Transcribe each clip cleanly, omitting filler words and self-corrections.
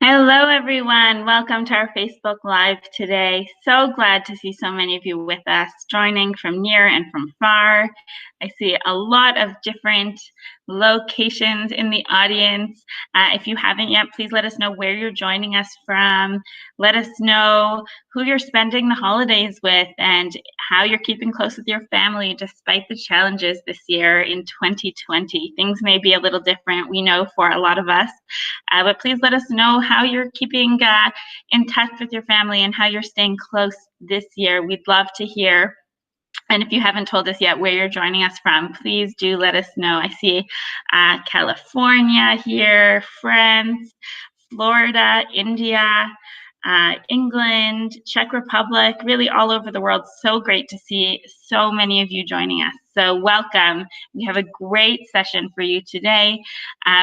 Hello, everyone. Welcome to our Facebook Live today. So glad to see so many of you with us, joining from near and from far. I see a lot of different locations in the audience. If you haven't yet, please let us know where you're joining us from. Let us know who you're spending the holidays with and how you're keeping close with your family despite the challenges this year in 2020. Things may be a little different, we know, for a lot of us. But please let us know how you're keeping in touch with your family and how you're staying close this year. We'd love to hear. And if you haven't told us yet where you're joining us from, please do let us know. I see California here, France, Florida, India, England, Czech Republic, really all over the world. So great to see so many of you joining us. So welcome. We have a great session for you today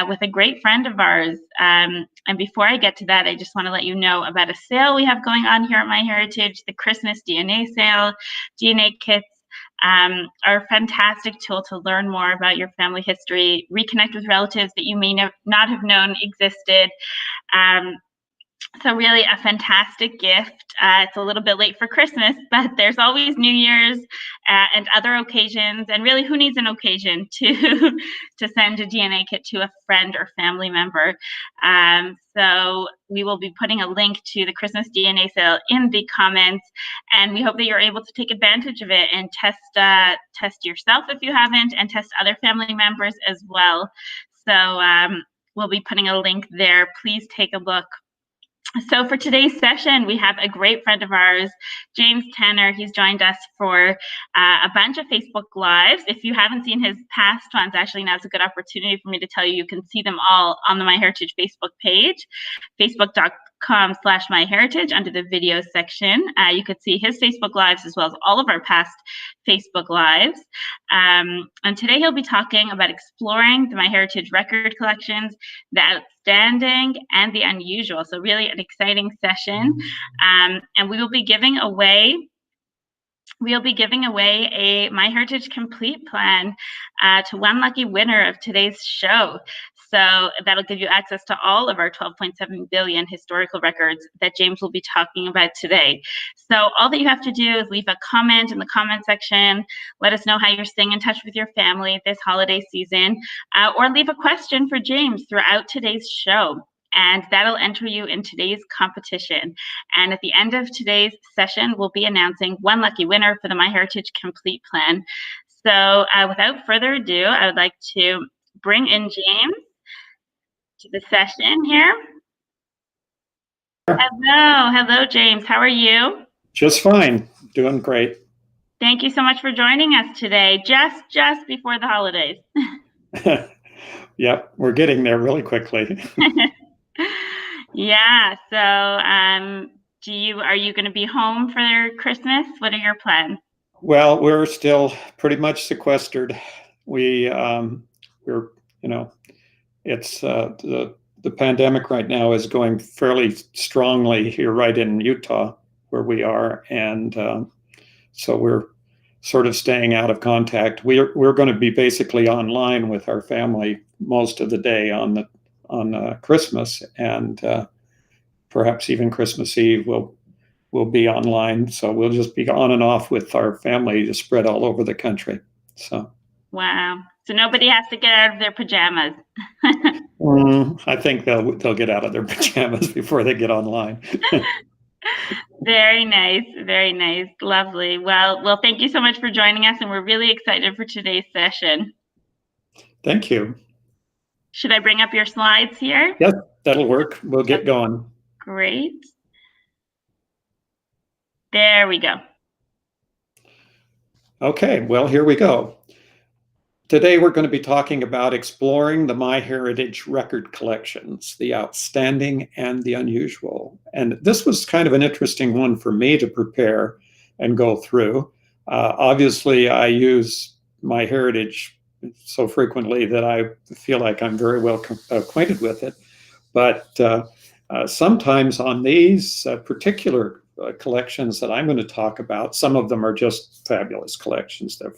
with a great friend of ours. And before I get to that, I just want to let you know about a sale we have going on here at MyHeritage, the Christmas DNA sale. DNA kits are a fantastic tool to learn more about your family history, reconnect with relatives that you may not have known existed. So really a fantastic gift. It's a little bit late for Christmas, but there's always New Year's and other occasions. And really, who needs an occasion to send a DNA kit to a friend or family member? So we will be putting a link to the Christmas DNA sale in the comments, and we hope that you're able to take advantage of it and test yourself if you haven't, and test other family members as well. So we'll be putting a link there. Please take a look. So for today's session, we have a great friend of ours, James Tanner. He's joined us for a bunch of Facebook Lives. If you haven't seen his past ones, actually now's a good opportunity for me to tell you, you can see them all on the MyHeritage Facebook page, facebook.com/MyHeritage under the videos section. You could see his Facebook Lives as well as all of our past Facebook Lives. And today he'll be talking about exploring the MyHeritage record collections, the outstanding and the unusual. So really an exciting session. And we will be giving away a MyHeritage Complete plan to one lucky winner of today's show. So that'll give you access to all of our 12.7 billion historical records that James will be talking about today. So all that you have to do is leave a comment in the comment section. Let us know how you're staying in touch with your family this holiday season, or leave a question for James throughout today's show. And that'll enter you in today's competition. And at the end of today's session, we'll be announcing one lucky winner for the MyHeritage Complete plan. So without further ado, I would like to bring in James to the session here. Hello, James. How are you? Just fine. Doing great. Thank you so much for joining us today, just before the holidays. Yep, we're getting there really quickly. Yeah. So, are you going to be home for Christmas? What are your plans? Well, we're still pretty much sequestered. It's the pandemic right now is going fairly strongly here, right in Utah, where we are, and so we're sort of staying out of contact. We're going to be basically online with our family most of the day on Christmas, and perhaps even Christmas Eve we'll be online. So we'll just be on and off with our family spread all over the country. So wow. So nobody has to get out of their pajamas. I think they'll get out of their pajamas before they get online. Very nice, very nice, lovely. Well, thank you so much for joining us, and we're really excited for today's session. Thank you. Should I bring up your slides here? Yes, that'll work. We'll get going. Great. There we go. Okay, well, here we go. Today we're going to be talking about exploring the MyHeritage record collections, the outstanding and the unusual. And this was kind of an interesting one for me to prepare and go through. Obviously, I use MyHeritage so frequently that I feel like I'm very well acquainted with it. But sometimes on these particular collections that I'm going to talk about, some of them are just fabulous collections. They're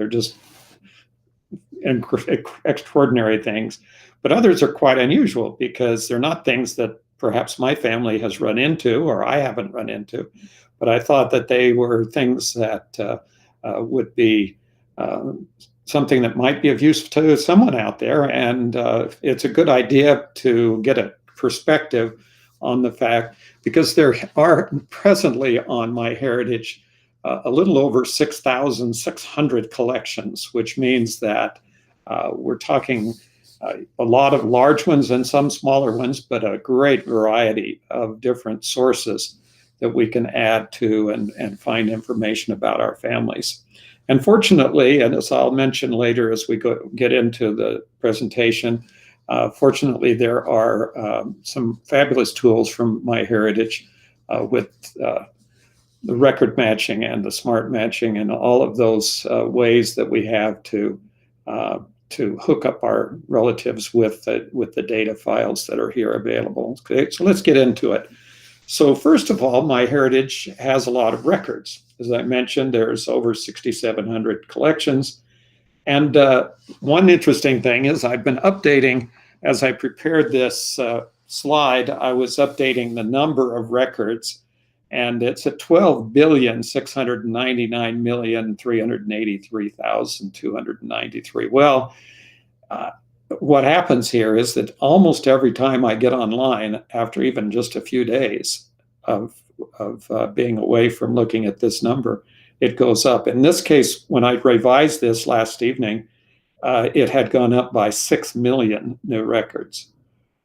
just extraordinary things. But others are quite unusual because they're not things that perhaps my family has run into or I haven't run into. But I thought that they were things that would be something that might be of use to someone out there. And it's a good idea to get a perspective on the fact, because there are presently on MyHeritage a little over 6,600 collections, which means that we're talking a lot of large ones and some smaller ones, but a great variety of different sources that we can add to and find information about our families. And fortunately, and as I'll mention later as we get into the presentation, fortunately there are some fabulous tools from MyHeritage with the record matching and the smart matching and all of those ways that we have to hook up our relatives with the data files that are here available. Okay, so let's get into it. So first of all, MyHeritage has a lot of records. As I mentioned, there's over 6,700 collections. And one interesting thing is I've been updating, as I prepared this slide, I was updating the number of records, and it's at 12,699,383,293. Well, what happens here is that almost every time I get online, after even just a few days of being away from looking at this number, it goes up. In this case, when I revised this last evening, it had gone up by 6 million new records.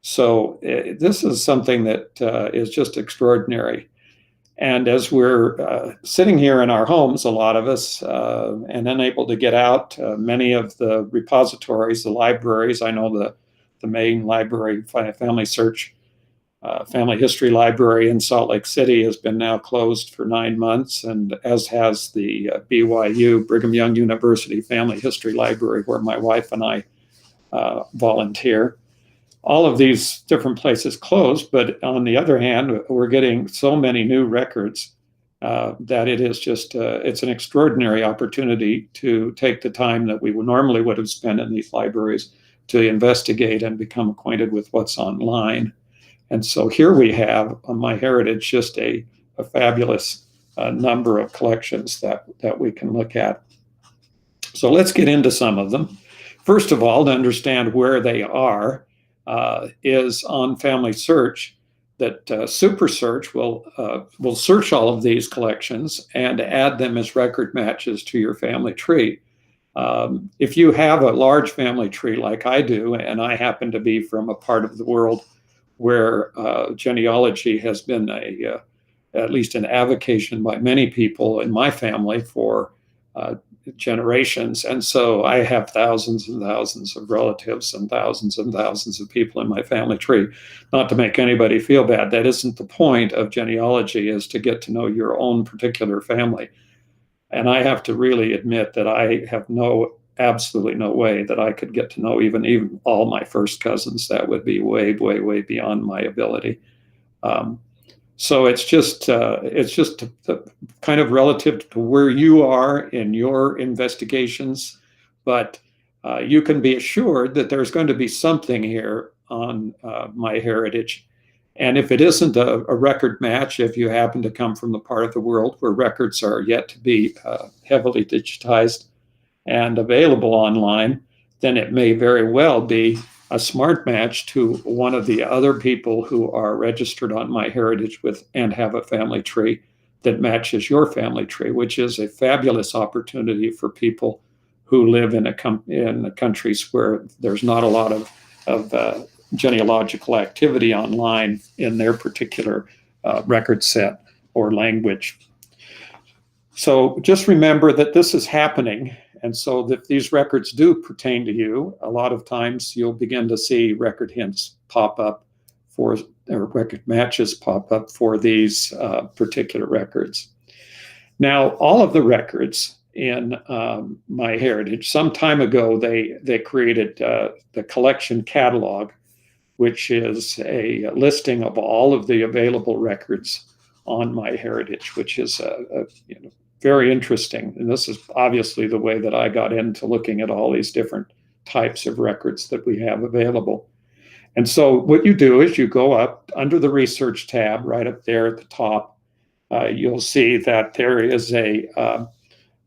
So this is something that is just extraordinary. And as we're sitting here in our homes, a lot of us, and unable to get out, many of the repositories, the libraries, I know the main library, Family Search, Family History Library in Salt Lake City has been now closed for 9 months, and as has the BYU, Brigham Young University Family History Library, where my wife and I volunteer. All of these different places closed, but on the other hand, we're getting so many new records that it is just, it's an extraordinary opportunity to take the time that we normally would have spent in these libraries to investigate and become acquainted with what's online. And so here we have on MyHeritage just a fabulous number of collections that we can look at. So let's get into some of them. First of all, to understand where they are, is on Family Search, that Super Search will search all of these collections and add them as record matches to your family tree. If you have a large family tree like I do, and I happen to be from a part of the world where genealogy has been at least an avocation by many people in my family for generations. And so I have thousands and thousands of relatives and thousands of people in my family tree. Not to make anybody feel bad, that isn't the point of genealogy, is to get to know your own particular family. And I have to really admit that I have absolutely no way that I could get to know even all my first cousins. That would be way, way, way beyond my ability. So it's just kind of relative to where you are in your investigations, but you can be assured that there's going to be something here on MyHeritage. And if it isn't a record match, if you happen to come from the part of the world where records are yet to be heavily digitized and available online, then it may very well be a smart match to one of the other people who are registered on MyHeritage with and have a family tree that matches your family tree, which is a fabulous opportunity for people who live in countries where there's not a lot of genealogical activity online in their particular record set or language. So just remember that this is happening. And so if these records do pertain to you, a lot of times you'll begin to see record hints pop up or record matches pop up for these particular records. Now, all of the records in MyHeritage, some time ago, they created the collection catalog, which is a listing of all of the available records on MyHeritage, which is very interesting. And this is obviously the way that I got into looking at all these different types of records that we have available. And so what you do is you go up under the research tab right up there at the top. You'll see that there is on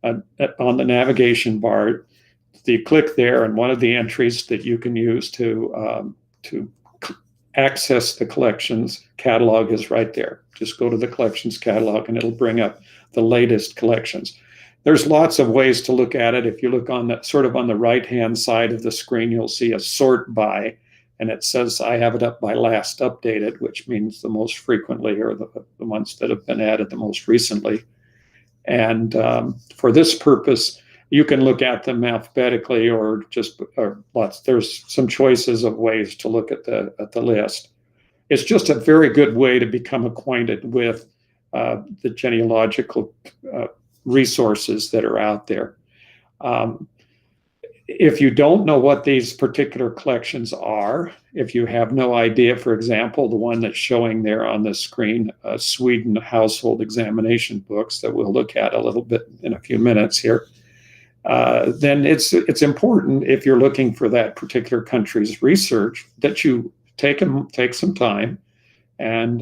the navigation bar, you click there, and one of the entries that you can use to access the collections catalog is right there. Just go to the collections catalog and it'll bring up the latest collections. There's lots of ways to look at it. If you look on the sort of on the right-hand side of the screen, you'll see a sort by, and it says I have it up by last updated, which means the most frequently, or the ones that have been added the most recently. And for this purpose, you can look at them alphabetically there's some choices of ways to look at the list. It's just a very good way to become acquainted with the genealogical resources that are out there. If you don't know what these particular collections are, if you have no idea, for example, the one that's showing there on the screen, Sweden household examination books that we'll look at a little bit in a few minutes here, then it's important, if you're looking for that particular country's research, that you take some time. And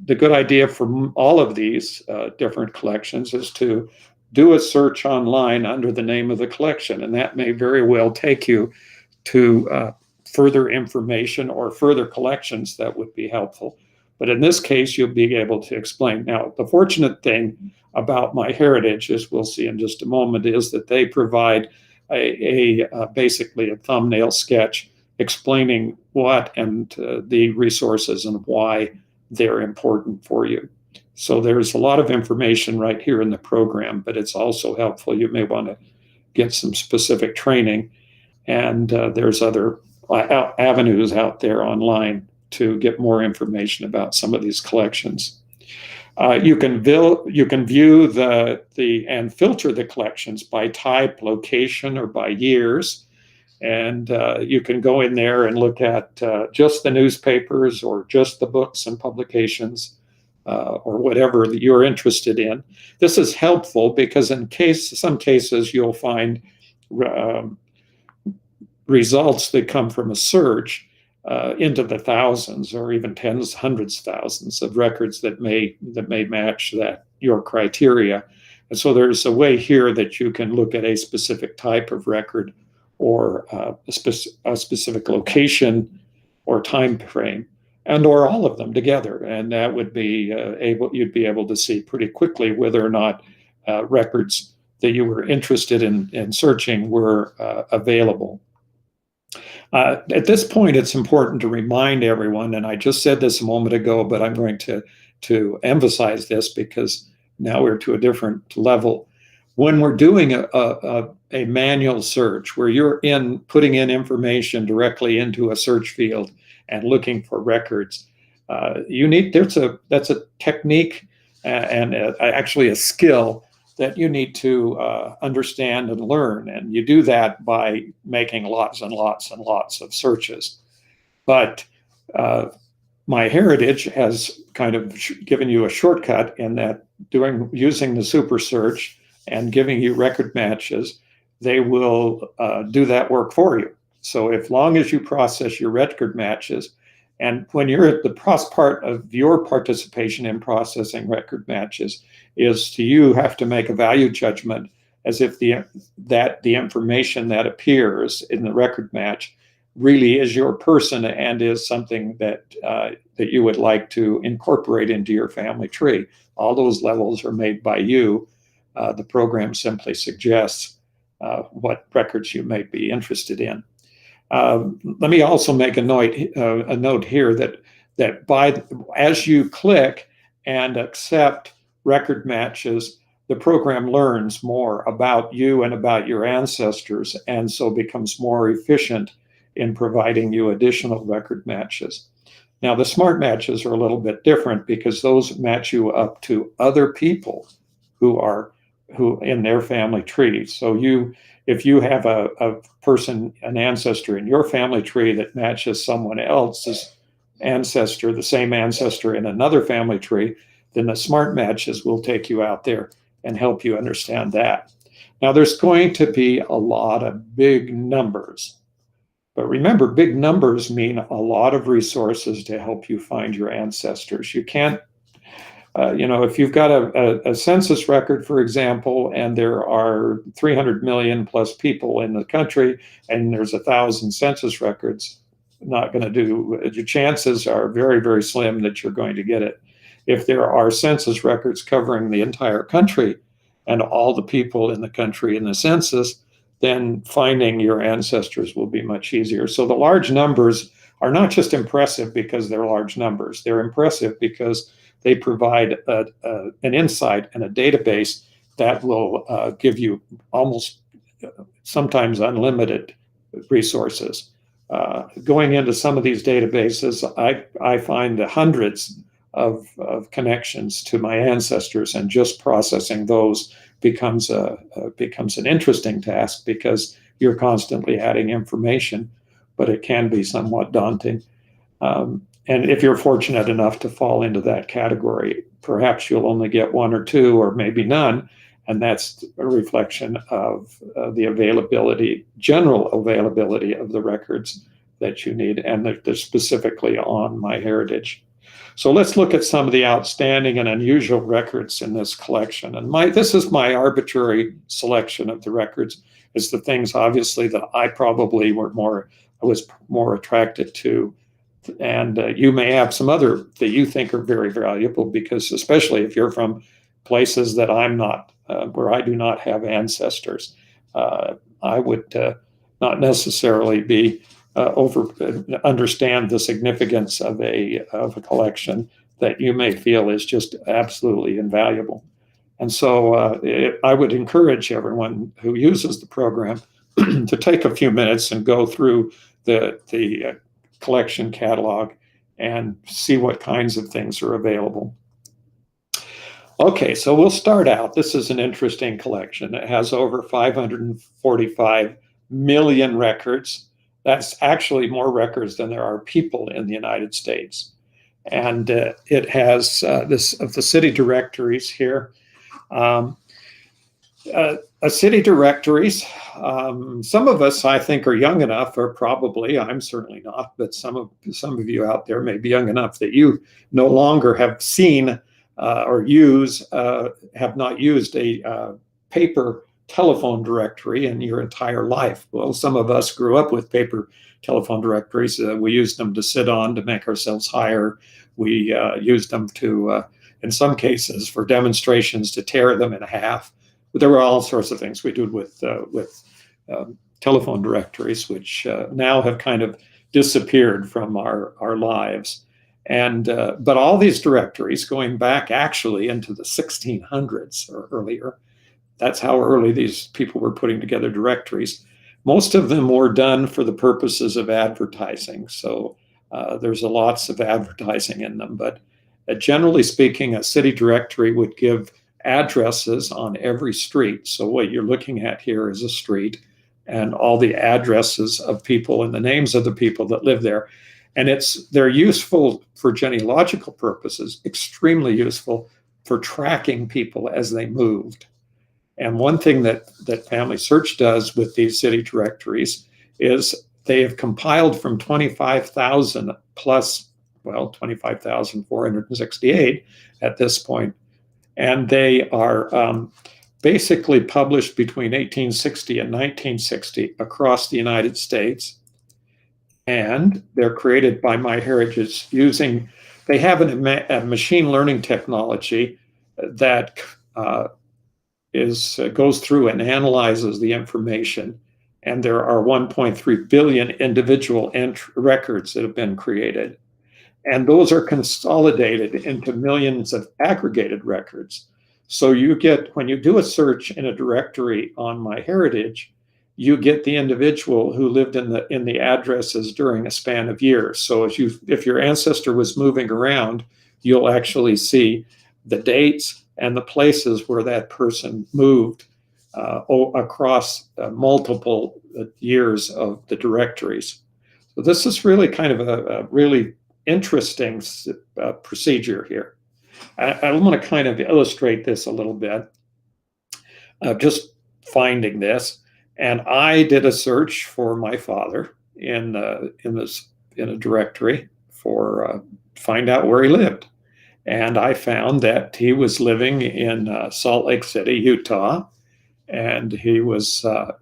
the good idea for all of these different collections is to do a search online under the name of the collection, and that may very well take you to further information or further collections that would be helpful. But in this case, you'll be able to explain. Now, the fortunate thing about MyHeritage, as we'll see in just a moment, is that they provide basically a thumbnail sketch explaining what and the resources and why they're important for you. So there's a lot of information right here in the program, but it's also helpful. You may want to get some specific training, and there's other avenues out there online to get more information about some of these collections. You can view and filter the collections by type, location, or by years. And you can go in there and look at just the newspapers or just the books and publications or whatever that you're interested in. This is helpful because in some cases you'll find results that come from a search into the thousands or even tens, hundreds of thousands of records that may match your criteria. And so there's a way here that you can look at a specific type of record or a specific location or time frame, and or all of them together. And that would be you'd be able to see pretty quickly whether or not records that you were interested in searching were available. At this point, it's important to remind everyone, and I just said this a moment ago, but I'm going to emphasize this because now we're to a different level. When we're doing a manual search where you're putting in information directly into a search field and looking for records, that's a technique and actually a skill that you need to understand and learn. And you do that by making lots and lots and lots of searches. But MyHeritage has kind of given you a shortcut in that using the super search and giving you record matches, they will do that work for you. So as long as you process your record matches, and when you're at the part of your participation in processing record matches is you have to make a value judgment as if the information that appears in the record match really is your person and is something that you would like to incorporate into your family tree. All those levels are made by you. The program simply suggests what records you may be interested in. Let me also make a note here that as you click and accept record matches, the program learns more about you and about your ancestors, and so becomes more efficient in providing you additional record matches. Now, the smart matches are a little bit different because those match you up to other people who in their family tree. So if you have an ancestor in your family tree that matches someone else's ancestor, the same ancestor in another family tree, then the smart matches will take you out there and help you understand that. Now, there's going to be a lot of big numbers, But remember, big numbers mean a lot of resources to help you find your ancestors. You can't, if you've got a census record, for example, and there are 300 million plus people in the country, and there's 1,000 census records, not going to do, your chances are very, very slim that you're going to get it. If there are census records covering the entire country and all the people in the country in the census, then finding your ancestors will be much easier. So the large numbers are not just impressive because they're large numbers. They're impressive because they provide an insight and a database that will give you almost sometimes unlimited resources. Going into some of these databases, I find hundreds of connections to my ancestors, and just processing those becomes an interesting task because you're constantly adding information, but it can be somewhat daunting. And if you're fortunate enough to fall into that category, perhaps you'll only get one or two or maybe none, and that's a reflection of the availability, general availability of the records that you need, and they're specifically on MyHeritage. So let's look at some of the outstanding and unusual records in this collection. And this is my arbitrary selection of the records. It's the things, obviously, that I probably was more attracted to. And you may have some other that you think are very valuable, because especially if you're from places that I'm not, where I do not have ancestors, I would not necessarily be understand the significance of a collection that you may feel is just absolutely invaluable. And so I would encourage everyone who uses the program to take a few minutes and go through the collection catalog and see what kinds of things are available. Okay, so we'll start out. This is an interesting collection. It has over 545 million records. That's actually more records than there are people in the United States. And it has this of the city directories here. City directories, some of us, I think, are young enough, or probably, I'm certainly not, but some of you out there may be young enough that you no longer have seen or have not used a paper telephone directory in your entire life. Well, some of us grew up with paper telephone directories. We used them to sit on to make ourselves higher. We used them to, in some cases, for demonstrations, to tear them in half. But there were all sorts of things we did with telephone directories, which now have kind of disappeared from our lives. And but all these directories, going back actually into the 1600s or earlier, that's how early these people were putting together directories. Most of them were done for the purposes of advertising. So there's lots of advertising in them. But generally speaking, a city directory would give addresses on every street. So what you're looking at here is a street and all the addresses of people and the names of the people that live there. And they're useful for genealogical purposes, extremely useful for tracking people as they moved. And one thing that Family Search does with these city directories is they have compiled from 25,000 plus, 25,468 at this point. And they are basically published between 1860 and 1960 across the United States. And they're created by MyHeritage they have a machine learning technology that goes through and analyzes the information. And there are 1.3 billion individual records that have been created. And those are consolidated into millions of aggregated records. So when you do a search in a directory on MyHeritage, you get the individual who lived in the addresses during a span of years. So if your ancestor was moving around, you'll actually see the dates and the places where that person moved across multiple years of the directories. So this is really kind of a really interesting procedure here. I want to kind of illustrate this a little bit, just finding this. And I did a search for my father in a directory for find out where he lived. And I found that he was living in Salt Lake City, Utah, and he was a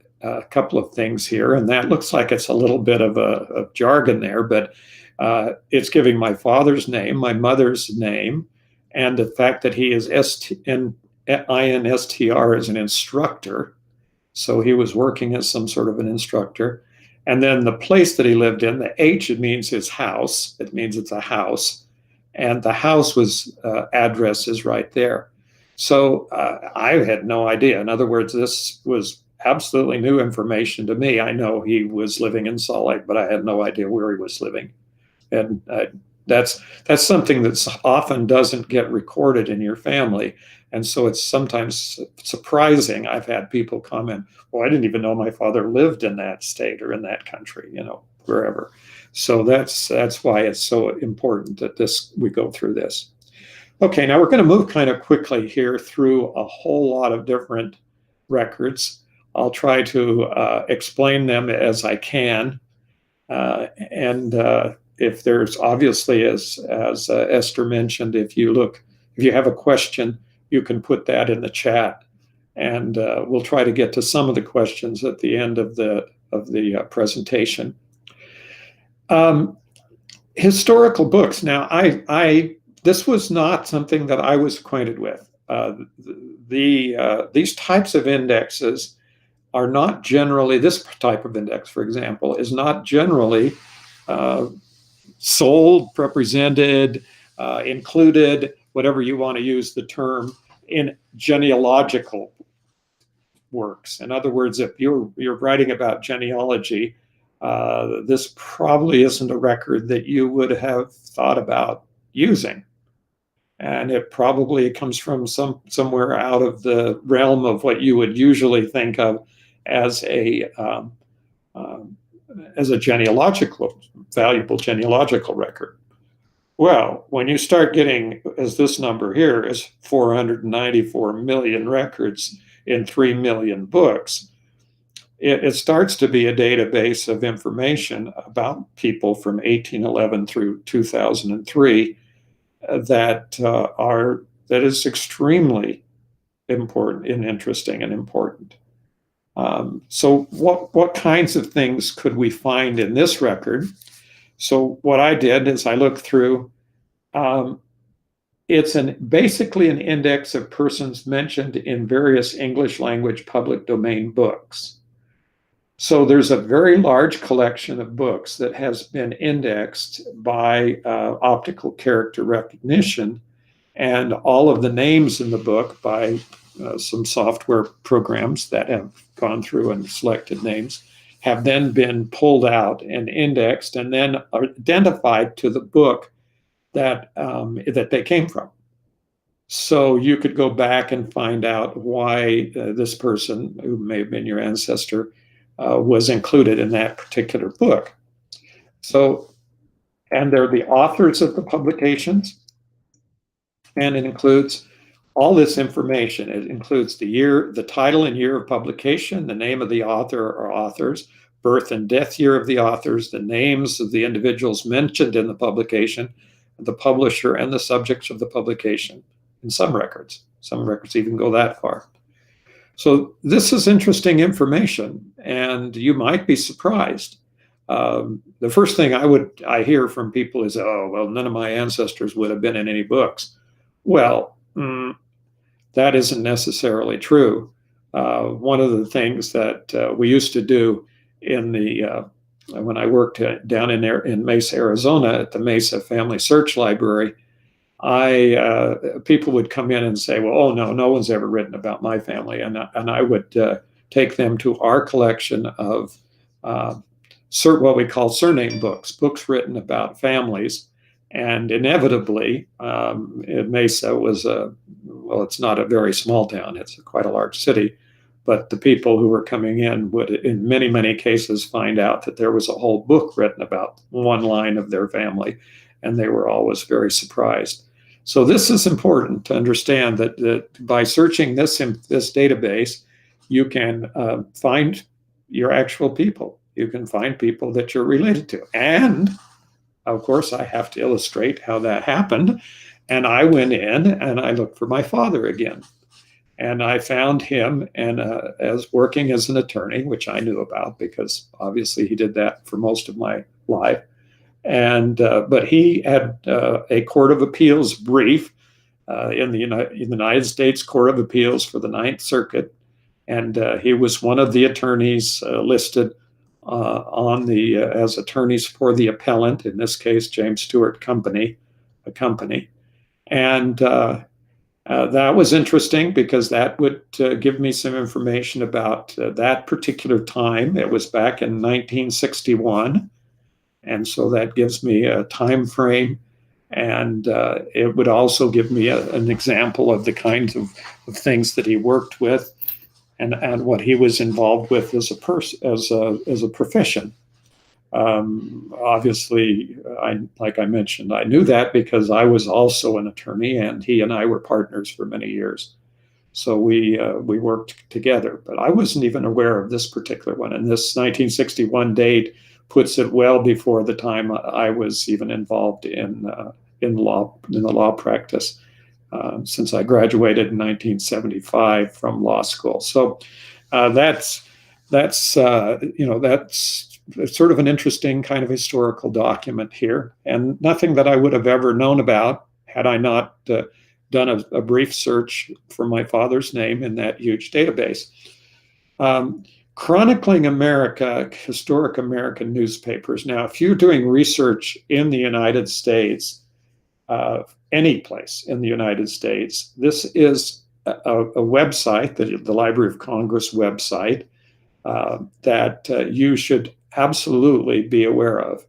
couple of things here, and that looks like it's a little bit of jargon there, but it's giving my father's name, my mother's name, and the fact that he is INSTR as an instructor. So he was working as some sort of an instructor. And then the place that he lived in, the H, it means his house. It means it's a house. And the house was address is right there. So I had no idea. In other words, this was absolutely new information to me. I know he was living in Salt Lake, but I had no idea where he was living. And that's something that's often doesn't get recorded in your family. And so it's sometimes surprising. I've had people comment, well, I didn't even know my father lived in that state or in that country, wherever. So that's why it's so important that we go through this. Okay, now we're going to move kind of quickly here through a whole lot of different records. I'll try to explain them as I can. If there's obviously, as Esther mentioned, if you have a question, you can put that in the chat, and we'll try to get to some of the questions at the end of the presentation. Historical books. Now, this was not something that I was acquainted with. These types of indexes are not generally, this type of index, for example, is not generally sold, represented, included, whatever you want to use the term, in genealogical works. In other words, if you're writing about genealogy, this probably isn't a record that you would have thought about using. And it probably comes from somewhere out of the realm of what you would usually think of as a valuable genealogical record. Well, when you start getting, as this number here is 494 million records in 3 million books, it starts to be a database of information about people from 1811 through 2003 that is extremely important and interesting and important. So what kinds of things could we find in this record? So what I did is I looked through, it's basically an index of persons mentioned in various English language public domain books. So there's a very large collection of books that has been indexed by optical character recognition, and all of the names in the book by some software programs that have gone through and selected names have then been pulled out and indexed and then identified to the book that they came from. So you could go back and find out why this person, who may have been your ancestor, was included in that particular book. So, and they're the authors of the publications, and it includes all this information. It includes the year, the title and year of publication, the name of the author or authors, birth and death year of the authors, the names of the individuals mentioned in the publication, the publisher, and the subjects of the publication. In some records even go that far. So this is interesting information, and you might be surprised. The first thing I hear from people is, oh, well, none of my ancestors would have been in any books. Well, that isn't necessarily true. One of the things that we used to do when I worked down in Mesa, Arizona, at the Mesa Family Search Library, people would come in and say, well, oh, no one's ever written about my family. And I would take them to our collection of what we call surname books written about families. And inevitably, Mesa was it's not a very small town, it's quite a large city, but the people who were coming in would, in many, many cases, find out that there was a whole book written about one line of their family, and they were always very surprised. So this is important to understand that by searching this database, you can find your actual people. you can find people that you're related to. And of course, I have to illustrate how that happened. And I went in and I looked for my father again. And I found him and as working as an attorney, which I knew about because obviously he did that for most of my life. And but he had a Court of Appeals brief in the United States Court of Appeals for the Ninth Circuit, and he was one of the attorneys listed on the as attorneys for the appellant, in this case James Stewart Company, a company, and that was interesting because that would give me some information about that particular time. It was back in 1961. And so that gives me a time frame. And it would also give me an example of the kinds of things that he worked with and what he was involved with as a profession. Obviously, like I mentioned, I knew that because I was also an attorney, and he and I were partners for many years. So we worked together, but I wasn't even aware of this particular one. And this 1961 date puts it well before the time I was even involved in the law practice, since I graduated in 1975 from law school. So that's sort of an interesting kind of historical document here, and nothing that I would have ever known about had I not done a brief search for my father's name in that huge database. Chronicling America, historic American newspapers. Now, if you're doing research in the United States, any place in the United States, this is a website, the Library of Congress website, that you should absolutely be aware of.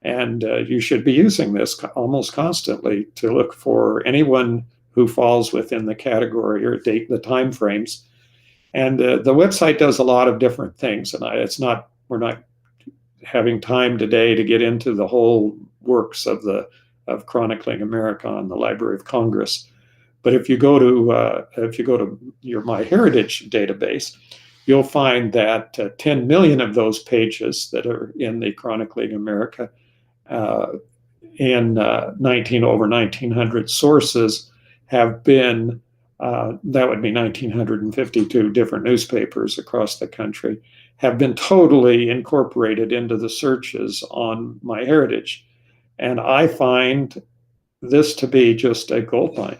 And you should be using this almost constantly to look for anyone who falls within the category or date, the time frames. And the website does a lot of different things. And we're not having time today to get into the whole works of Chronicling America on the Library of Congress. But if you go to your MyHeritage database, you'll find that 10 million of those pages that are in the Chronicling America in over 1,900 sources have been, that would be 1,952 different newspapers across the country, have been totally incorporated into the searches on MyHeritage. And I find this to be just a goldmine.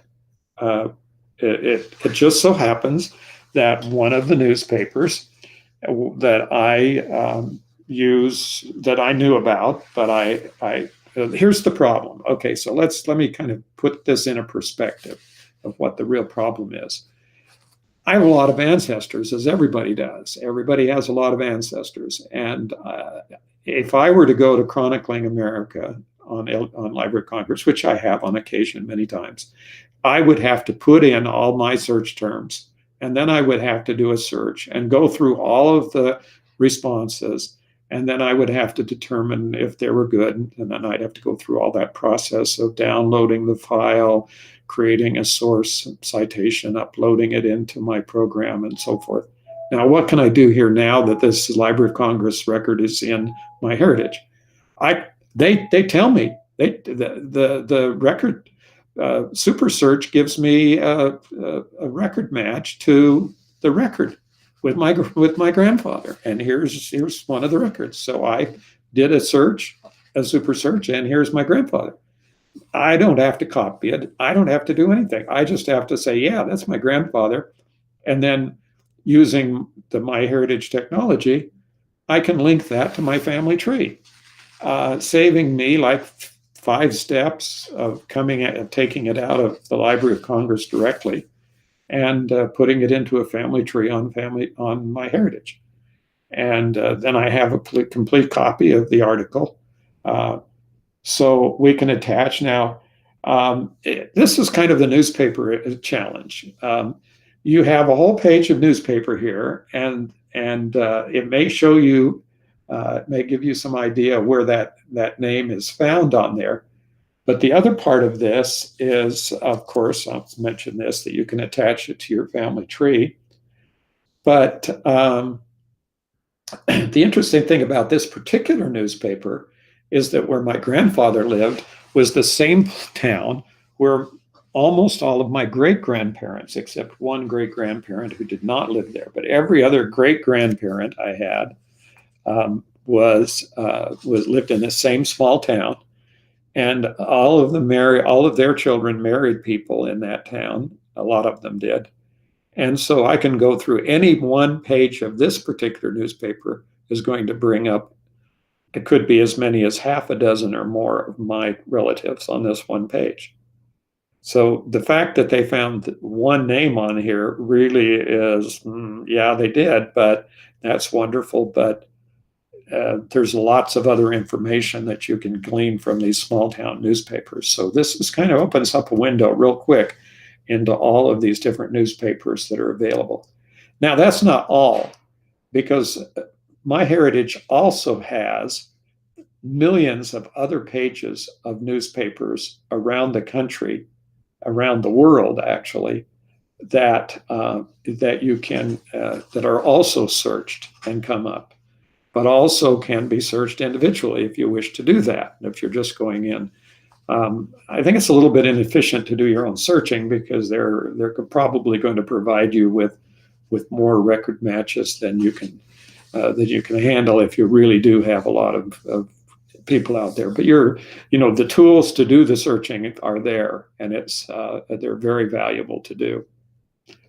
It just so happens that one of the newspapers that I use, that I knew about, but here's the problem. Okay, so let me kind of put this in a perspective of what the real problem is. I have a lot of ancestors, as everybody does. Everybody has a lot of ancestors. And if I were to go to Chronicling America on Library of Congress, which I have on occasion many times, I would have to put in all my search terms, and then I would have to do a search and go through all of the responses, and then I would have to determine if they were good, and then I'd have to go through all that process of downloading the file, creating a source citation, uploading it into my program, and so forth. Now, what can I do here now that this Library of Congress record is in MyHeritage? They tell me the record super search gives me a record match to the record with my grandfather, and here's one of the records. So I did a super search, and here's my grandfather. I don't have to copy it. I don't have to do anything. I just have to say, yeah, that's my grandfather, and then using the MyHeritage technology, I can link that to my family tree, saving me like 5 steps of taking it out of the Library of Congress directly and putting it into a family tree on MyHeritage. And then I have a complete copy of the article. So we can attach. Now, this is kind of the newspaper challenge. You have a whole page of newspaper here, and it may show you, may give you some idea where that name is found on there. But the other part of this is, of course, I'll mention this, that you can attach it to your family tree. But The interesting thing about this particular newspaper is that where my grandfather lived was the same town where almost all of my great-grandparents, except one great-grandparent who did not live there, but every other great-grandparent I had was lived in the same small town, and all of their children married people in that town. A lot of them did. And so I can go through any one page of this particular newspaper is going to bring up, it could be as many as half a dozen or more of my relatives on this one page. So the fact that they found one name on here really is, yeah, they did, but that's wonderful. But there's lots of other information that you can glean from these small town newspapers. So this is kind of opens up a window real quick into all of these different newspapers that are available. Now, that's not all, because MyHeritage also has millions of other pages of newspapers around the country, around the world, actually, that you can that are also searched and come up, but also can be searched individually if you wish to do that. If you're just going in. I think it's a little bit inefficient to do your own searching because they're probably going to provide you with more record matches than you can handle if you really do have a lot of people out there. But the tools to do the searching are there, and they're very valuable to do.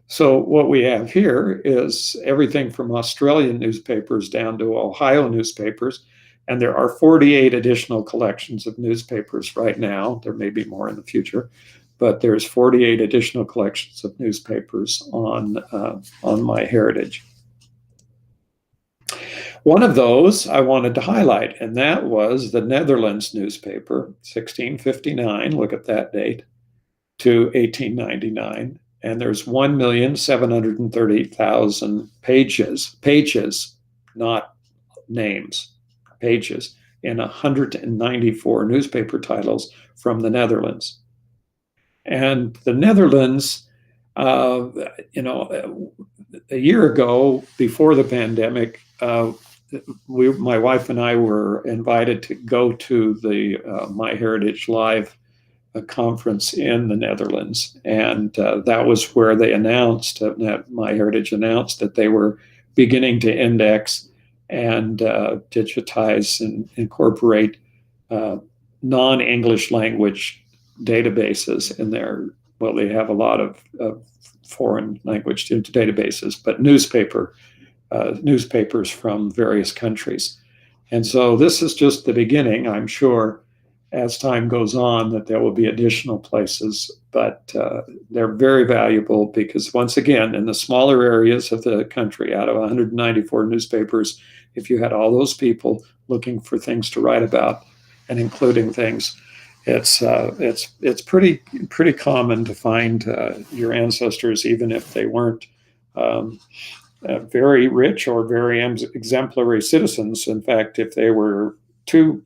So what we have here is everything from Australian newspapers down to Ohio newspapers. And there are 48 additional collections of newspapers right now. There may be more in the future, but there's 48 additional collections of newspapers on MyHeritage. One of those I wanted to highlight, and that was the Netherlands newspaper, 1659, look at that date, to 1899. And there's 1,730,000 pages, not names. Pages in 194 newspaper titles from the Netherlands. And the Netherlands, a year ago, before the pandemic, my wife and I were invited to go to the MyHeritage Live conference in the Netherlands. And that was where they announced, MyHeritage announced that they were beginning to index and digitize and incorporate non-English language databases in there. Well, they have a lot of foreign language databases, but newspapers from various countries. And so this is just the beginning. I'm sure as time goes on that there will be additional places, but they're very valuable because, once again, in the smaller areas of the country, out of 194 newspapers, if you had all those people looking for things to write about and including things, it's pretty common to find your ancestors, even if they weren't very rich or very exemplary citizens. In fact, if they were too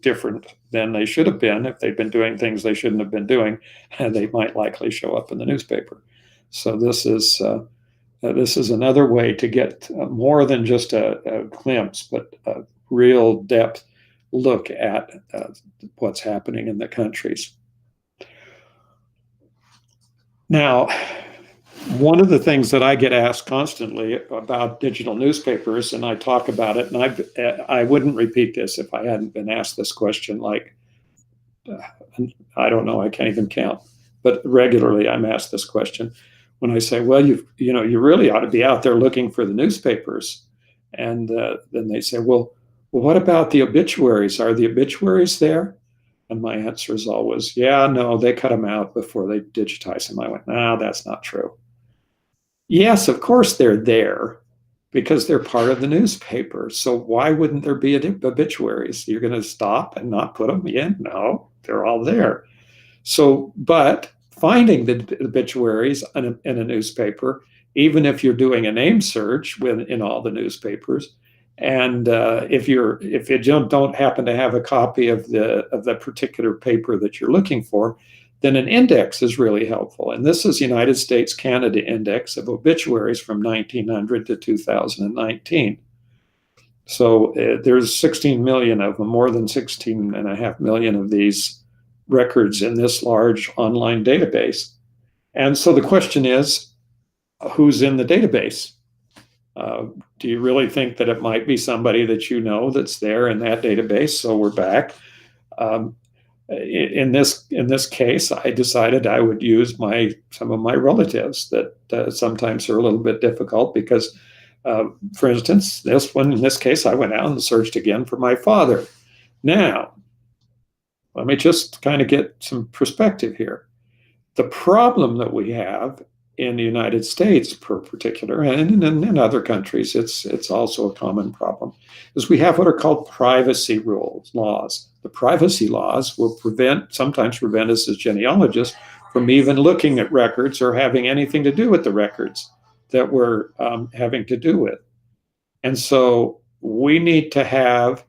different than they should have been, if they'd been doing things they shouldn't have been doing, they might likely show up in the newspaper. So this is another way to get more than just a glimpse, but a real depth look at what's happening in the countries. Now, one of the things that I get asked constantly about digital newspapers, and I talk about it, and I wouldn't repeat this if I hadn't been asked this question, I don't know, I can't even count, but regularly I'm asked this question when I say, well, you really ought to be out there looking for the newspapers. And then they say, well, what about the obituaries? Are the obituaries there? And my answer is always, yeah, no, they cut them out before they digitize them. I went, no, that's not true. Yes, of course they're there because they're part of the newspaper. So why wouldn't there be obituaries? You're going to stop and not put them in? No, they're all there. So, but finding the obituaries in a newspaper, even if you're doing a name search in all the newspapers, and if you don't happen to have a copy of the particular paper that you're looking for, then an index is really helpful. And this is United States Canada Index of obituaries from 1900 to 2019. So there's 16 million of them, more than 16.5 million of these records in this large online database. And so the question is, who's in the database? Do you really think that it might be somebody that you know that's there in that database? So we're back. In this case, I decided I would use some of my relatives that sometimes are a little bit difficult because, for instance, in this case, I went out and searched again for my father. Now, let me just kind of get some perspective here. The problem that we have in the United States, per particular, and in other countries, it's also a common problem, is we have what are called privacy laws. The privacy laws will sometimes prevent us as genealogists from even looking at records or having anything to do with the records that we're having to do with. And so we need to have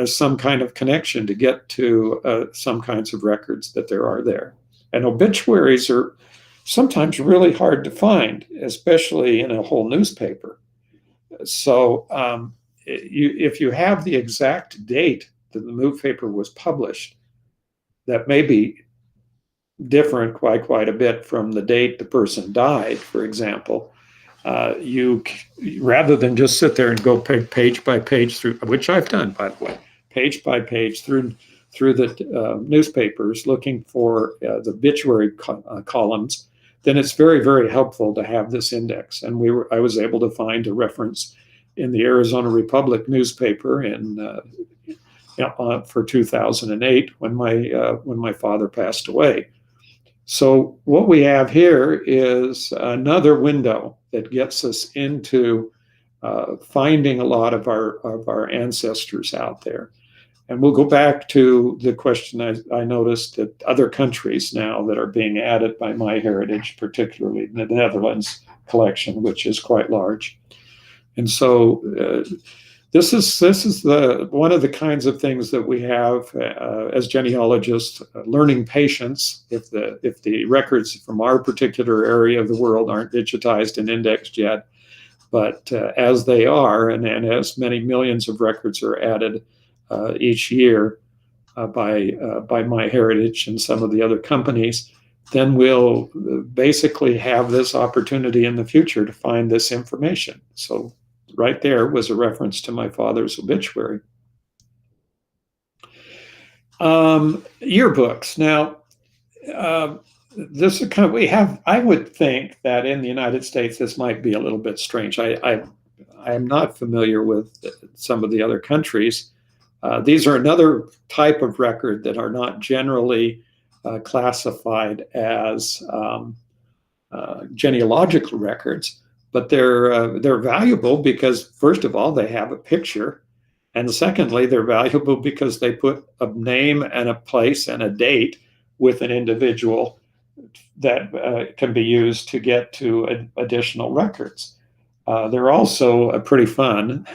some kind of connection to get to some kinds of records that there are there. And obituaries are sometimes really hard to find, especially in a whole newspaper. So if you have the exact date that the newspaper was published, that may be different quite a bit from the date the person died, for example. You, rather than just sit there and go page by page through, which I've done, by the way, page by page through the newspapers looking for the obituary columns, then it's very, very helpful to have this index. And I was able to find a reference in the Arizona Republic newspaper for 2008 when my father passed away. So what we have here is another window that gets us into finding a lot of our ancestors out there. And we'll go back to the question I noticed that other countries now that are being added by MyHeritage, particularly the Netherlands collection, which is quite large. And so this is one of the kinds of things that we have as genealogists, learning patience. If the records from our particular area of the world aren't digitized and indexed yet, but as they are, and as many millions of records are added each year by MyHeritage and some of the other companies, then we'll basically have this opportunity in the future to find this information. So right there was a reference to my father's obituary. Yearbooks. Now, this is kind of, I would think that in the United States, this might be a little bit strange. I am not familiar with some of the other countries. These are another type of record that are not generally classified as genealogical records, but they're valuable because, first of all, they have a picture, and secondly, they're valuable because they put a name and a place and a date with an individual that can be used to get to additional records. They're also pretty fun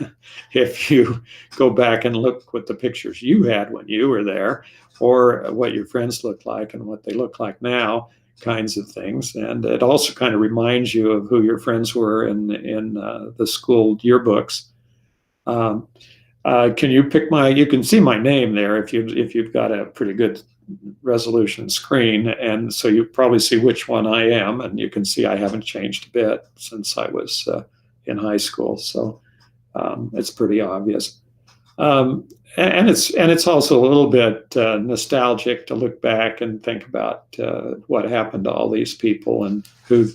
if you go back and look what the pictures you had when you were there, or what your friends look like and what they look like now, kinds of things. And it also kind of reminds you of who your friends were in the school yearbooks. Can you pick you can see my name there if you've got a pretty good resolution screen, and so you probably see which one I am, and you can see I haven't changed a bit since I was in high school, so it's pretty obvious. And it's also a little bit nostalgic to look back and think about what happened to all these people, and who,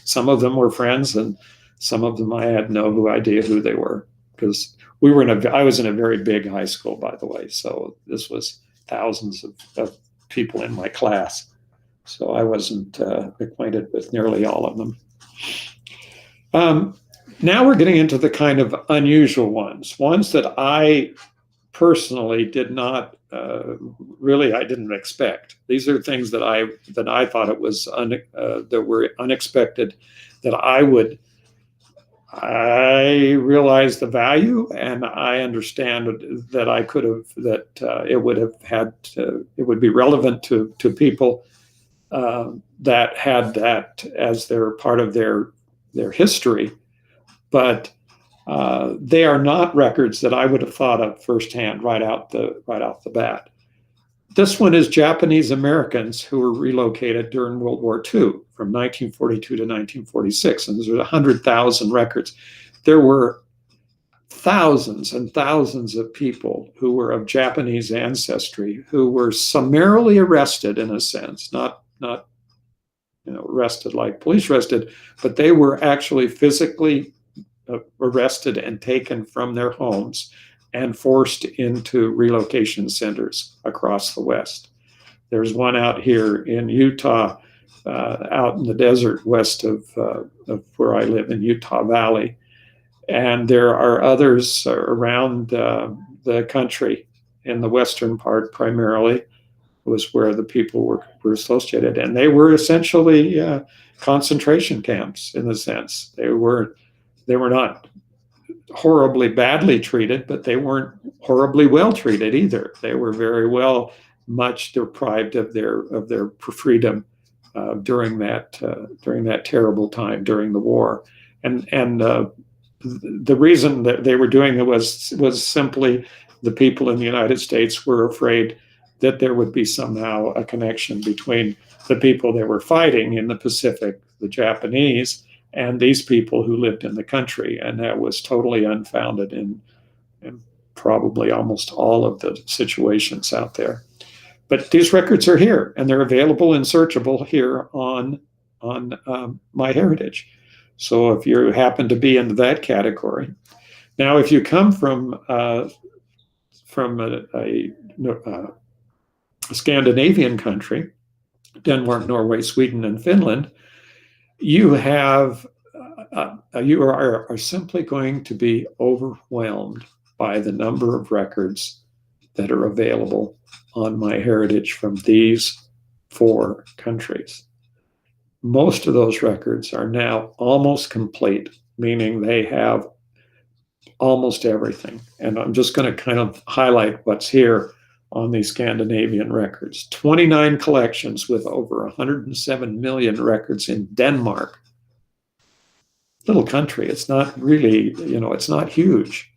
some of them were friends, and some of them I had no idea who they were, because I was in a very big high school, by the way, so this was thousands of people in my class. So I wasn't acquainted with nearly all of them. Now we're getting into the kind of unusual ones that I personally did not I didn't expect. These are things that I thought it was that were unexpected, that I realized the value, and I understand that it would be relevant to people that had that as their part of their history. But They are not records that I would have thought of firsthand right off the bat. This one is Japanese Americans who were relocated during World War II from 1942 to 1946, and there's 100,000 records. There were thousands and thousands of people who were of Japanese ancestry who were summarily arrested, in a sense, not arrested like police arrested, but they were actually physically arrested and taken from their homes and forced into relocation centers across the West. There's one out here in Utah, out in the desert west of where I live in Utah Valley. And there are others around the country in the western part primarily was where the people were associated. And they were essentially concentration camps in a sense. They were not horribly badly treated, but they weren't horribly well treated either. They were very well much deprived of their freedom during that terrible time during the war. And the reason that they were doing it was simply the people in the United States were afraid that there would be somehow a connection between the people they were fighting in the Pacific, the Japanese, and these people who lived in the country. And that was totally unfounded in probably almost all of the situations out there. But these records are here, and they're available and searchable here on MyHeritage. So if you happen to be in that category. Now, if you come from a Scandinavian country, Denmark, Norway, Sweden, and Finland, you are simply going to be overwhelmed by the number of records that are available on MyHeritage from these 4 countries. Most of those records are now almost complete, meaning they have almost everything. And I'm just going to kind of highlight what's here on these Scandinavian records. 29 collections with over 107 million records in Denmark. Little country. It's not really, it's not huge.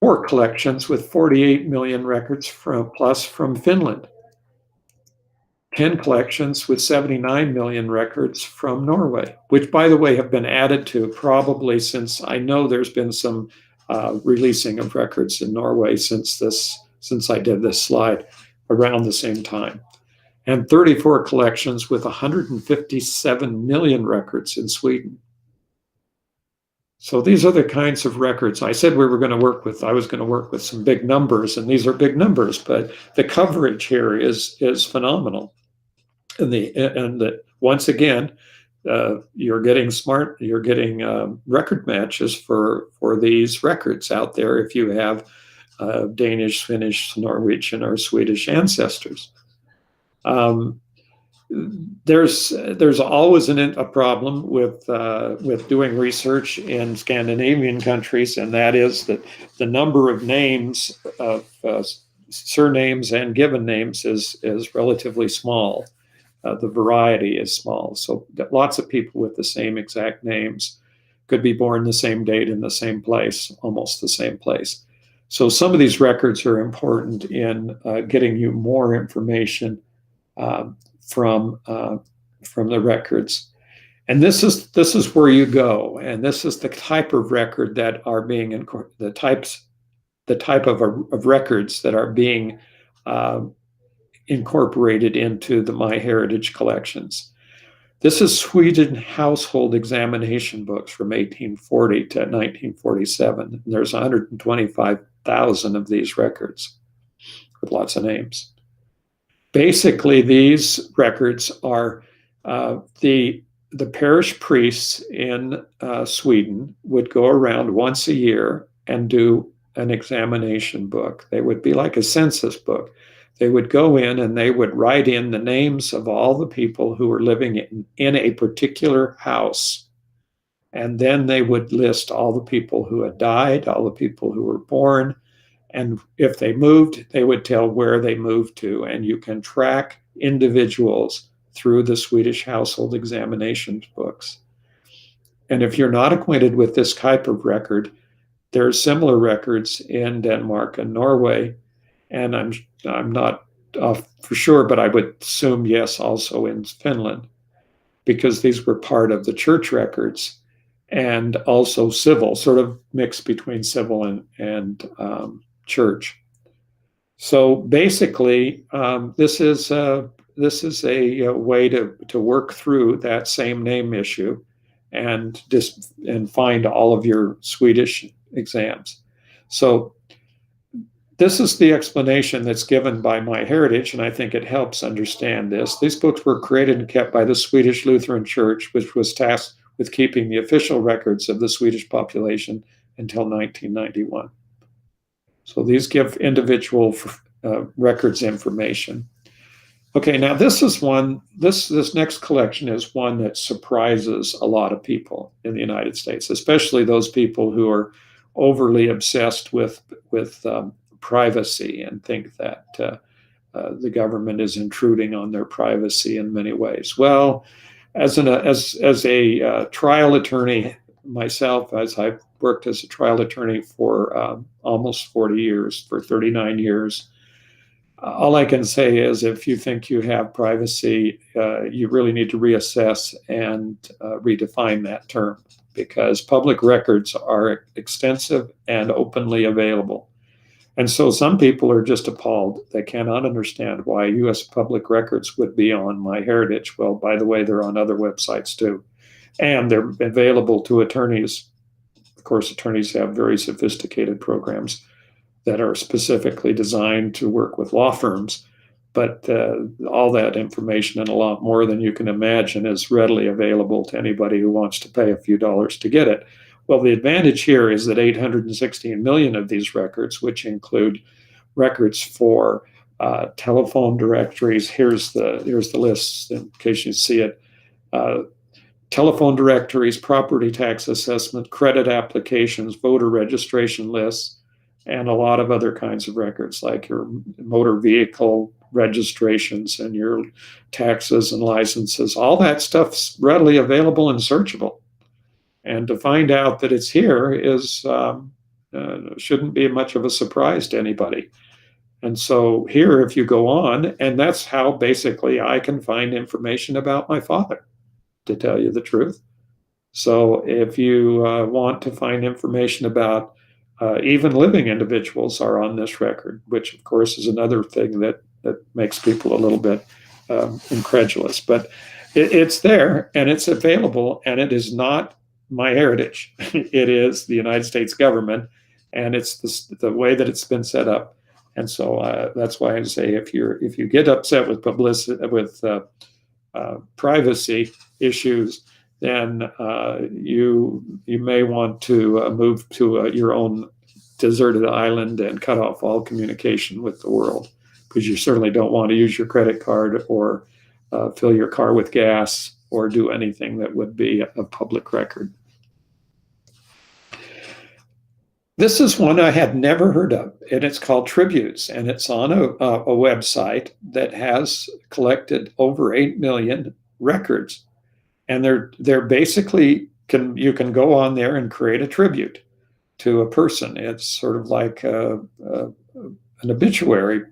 4 collections with 48 million records plus from Finland. 10 collections with 79 million records from Norway, which, by the way, have been added to probably since I know there's been some releasing of records in Norway since I did this slide around the same time. And 34 collections with 157 million records in Sweden. So these are the kinds of records I said I was going to work with some big numbers, and these are big numbers, but the coverage here is phenomenal. And once again, you're getting record matches for these records out there if you have Danish, Finnish, Norwegian, or Swedish ancestors. There's always a problem with doing research in Scandinavian countries, and that is that the number of names of surnames and given names is relatively small. The variety is small, so lots of people with the same exact names could be born the same date in the same place, almost the same place. So some of these records are important in getting you more information from the records. And this is where you go, and this is the type of record that are being the type of records that are being incorporated into the MyHeritage collections. This is Sweden household examination books from 1840 to 1947. And there's 125,000 of these records with lots of names. Basically, these records are the parish priests in Sweden would go around once a year and do an examination book. They would be like a census book. They would go in and they would write in the names of all the people who were living in a particular house. And then they would list all the people who had died, all the people who were born. And if they moved, they would tell where they moved to. And you can track individuals through the Swedish household examinations books. And if you're not acquainted with this type of record, there are similar records in Denmark and Norway, and I'm not for sure, but I would assume yes, also in Finland, because these were part of the church records and also civil, sort of mixed between civil and church. So basically, this is a way to work through that same name issue and find all of your Swedish exams. So this is the explanation that's given by MyHeritage, and I think it helps understand this. These books were created and kept by the Swedish Lutheran Church, which was tasked with keeping the official records of the Swedish population until 1991. So these give individual records information. Okay, now this is one, this next collection is one that surprises a lot of people in the United States, especially those people who are overly obsessed with privacy and think that the government is intruding on their privacy in many ways. Well, as a trial attorney myself, as I've worked as a trial attorney for almost 40 years, for 39 years, all I can say is if you think you have privacy, you really need to reassess and redefine that term, because public records are extensive and openly available. And so some people are just appalled. They cannot understand why U.S. public records would be on MyHeritage. Well, by the way, they're on other websites too. And they're available to attorneys. Of course, attorneys have very sophisticated programs that are specifically designed to work with law firms. But all that information and a lot more than you can imagine is readily available to anybody who wants to pay a few dollars to get it. Well, the advantage here is that 816 million of these records, which include records for telephone directories, here's the list in case you see it, telephone directories, property tax assessment, credit applications, voter registration lists, and a lot of other kinds of records like your motor vehicle registrations and your taxes and licenses. All that stuff's readily available and searchable. And to find out that it's here is shouldn't be much of a surprise to anybody. And so here, if you go on, and that's how basically I can find information about my father, to tell you the truth. So if you want to find information about even living individuals are on this record, which of course is another thing that makes people a little bit incredulous. But it's there and it's available, and it is not MyHeritage. It is the United States government, and it's the way that it's been set up. And so that's why I say if you get upset with publicity, with privacy issues, then you may want to move to your own deserted island and cut off all communication with the world, because you certainly don't want to use your credit card or fill your car with gas or do anything that would be a public record. This is one I had never heard of, and it's called Tributes, and it's on a website that has collected over 8 million records. And they're basically, you can go on there and create a tribute to a person. It's sort of like an obituary,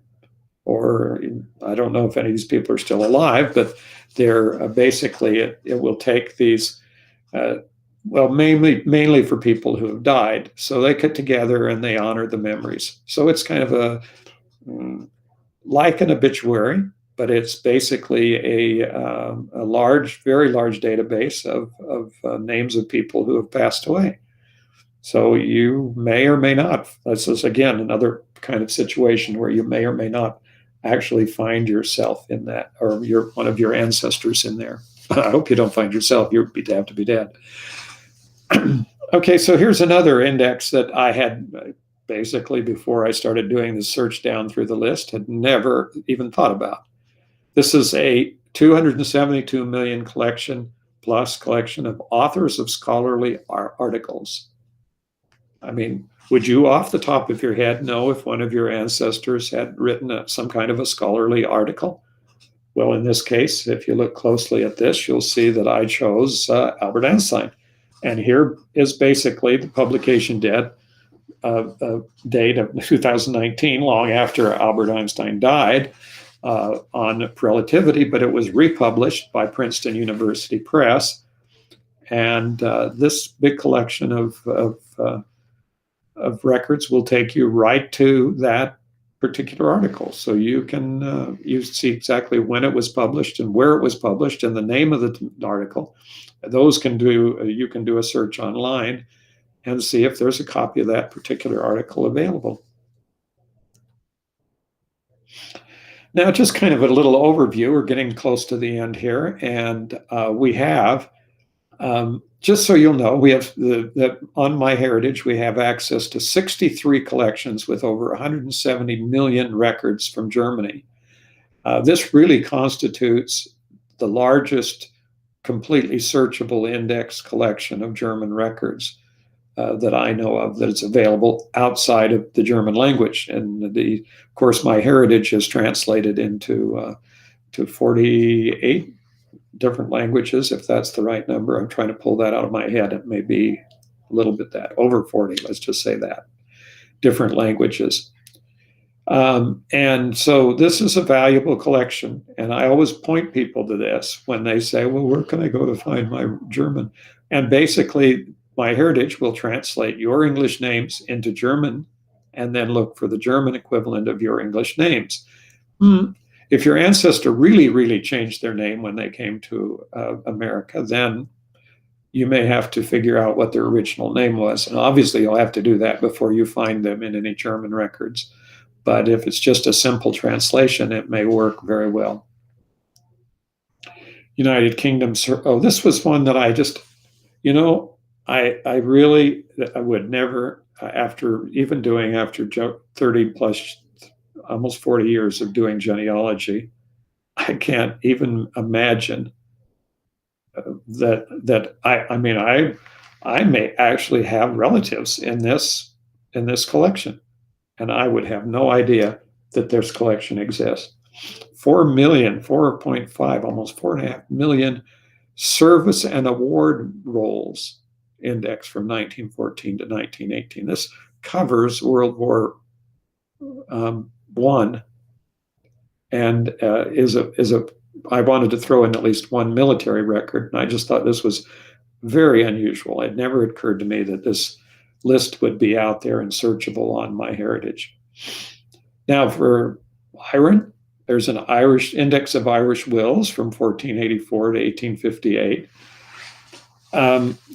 or I don't know if any of these people are still alive, but they're basically, it will take these, well, mainly for people who have died. So they get together and they honor the memories. So it's kind of like an obituary, but it's basically a large, very large database of names of people who have passed away. So you may or may not, this is again another kind of situation where you may or may not actually find yourself in that, or one of your ancestors in there. I hope you don't find yourself, you'd have to be dead. Okay, so here's another index that I had basically before I started doing the search down through the list, had never even thought about. This is a 272 million collection of authors of scholarly articles. I mean, would you off the top of your head know if one of your ancestors had written some kind of a scholarly article? Well, in this case, if you look closely at this, you'll see that I chose Albert Einstein. And here is basically the publication date of 2019, long after Albert Einstein died, on relativity, but it was republished by Princeton University Press. And this big collection of records will take you right to that particular article. So you can you see exactly when it was published and where it was published and the name of the article. Those you can do a search online and see if there's a copy of that particular article available. Now, just kind of a little overview. We're getting close to the end here, and we have, just so you'll know, we have on MyHeritage, we have access to 63 collections with over 170 million records from Germany. This really constitutes the largest completely searchable index collection of German records that I know of that is available outside of the German language. And of course, MyHeritage is translated into to 48 different languages, if that's the right number. I'm trying to pull that out of my head. It may be a little bit over 40, let's just say that, different languages. And so this is a valuable collection. And I always point people to this when they say, well, where can I go to find my German? And basically, MyHeritage will translate your English names into German and then look for the German equivalent of your English names. If your ancestor really, really changed their name when they came to America, then you may have to figure out what their original name was. And obviously, you'll have to do that before you find them in any German records. But if it's just a simple translation, it may work very well. United Kingdom. Oh, this was one that I just, I would never, after 30 plus, almost 40 years of doing genealogy, I can't even imagine that I may actually have relatives in this collection, and I would have no idea that this collection exists. 4.5, almost 4.5 million service and award rolls index from 1914 to 1918. This covers World War I, and I wanted to throw in at least one military record, and I just thought this was very unusual. It never occurred to me that this list would be out there and searchable on MyHeritage. Now for Ireland, there's an Irish index of Irish wills from 1484 to 1858.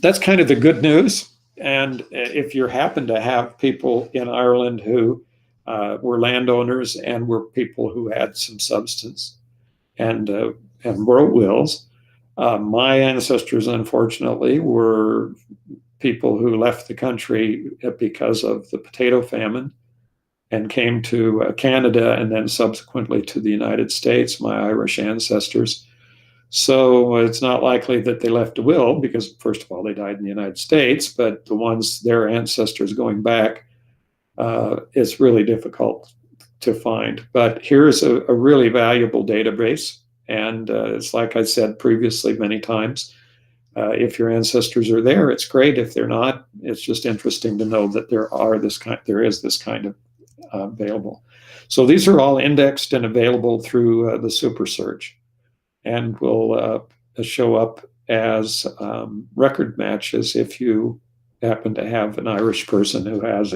That's kind of the good news. And if you happen to have people in Ireland who were landowners and were people who had some substance and wrote wills, my ancestors, unfortunately, were people who left the country because of the potato famine and came to Canada and then subsequently to the United States, my Irish ancestors. So it's not likely that they left a will because, first of all, they died in the United States, but their ancestors going back, is really difficult to find. But here's a really valuable database. And it's like I said previously many times, if your ancestors are there, it's great. If they're not, it's just interesting to know that there is this kind of available. So these are all indexed and available through the Super Search, and will show up as record matches if you happen to have an Irish person who has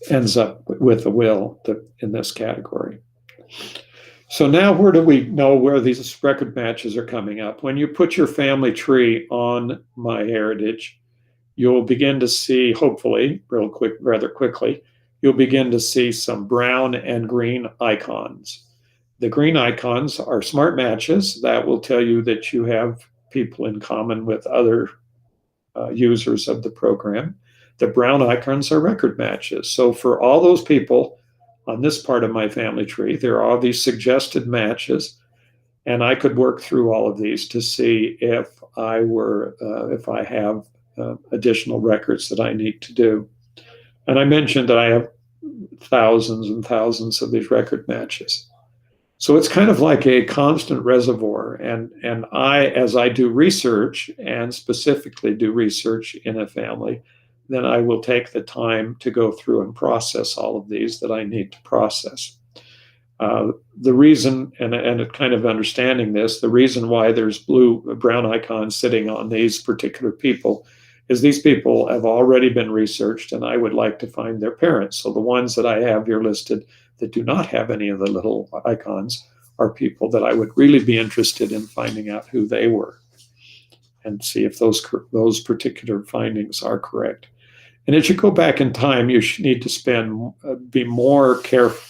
ends up with a will in this category. So now where do we know where these record matches are coming up? When you put your family tree on MyHeritage, you'll begin to see, hopefully, rather quickly, you'll begin to see some brown and green icons. The green icons are smart matches. That will tell you that you have people in common with other users of the program. The brown icons are record matches. So for all those people on this part of my family tree, there are all these suggested matches, and I could work through all of these to see if I have additional records that I need to do. And I mentioned that I have thousands and thousands of these record matches. So it's kind of like a constant reservoir. And as I do research and specifically do research in a family, then I will take the time to go through and process all of these that I need to process. The reason, and kind of understanding this, the reason why there's brown icons sitting on these particular people is these people have already been researched, and I would like to find their parents. So the ones that I have here listed that do not have any of the little icons are people that I would really be interested in finding out who they were and see if those particular findings are correct. And as you go back in time, you need to be more careful.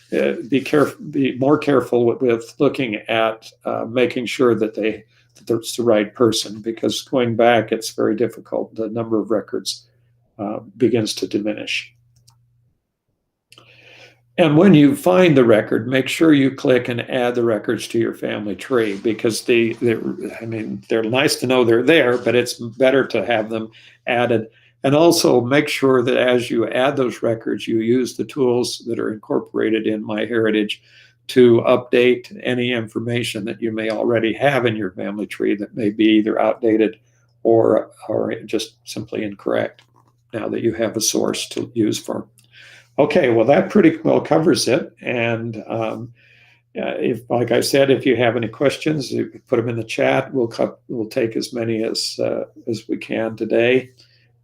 Be more careful with looking at making sure that it's the right person, because going back, it's very difficult. The number of records begins to diminish. And when you find the record, make sure you click and add the records to your family tree, because they're nice to know they're there, but it's better to have them added. And also make sure that as you add those records, you use the tools that are incorporated in MyHeritage to update any information that you may already have in your family tree that may be either outdated or just simply incorrect, now that you have a source to use for. Okay, well, that pretty well covers it. And like I said, if you have any questions, you put them in the chat. We'll take as many as we can today.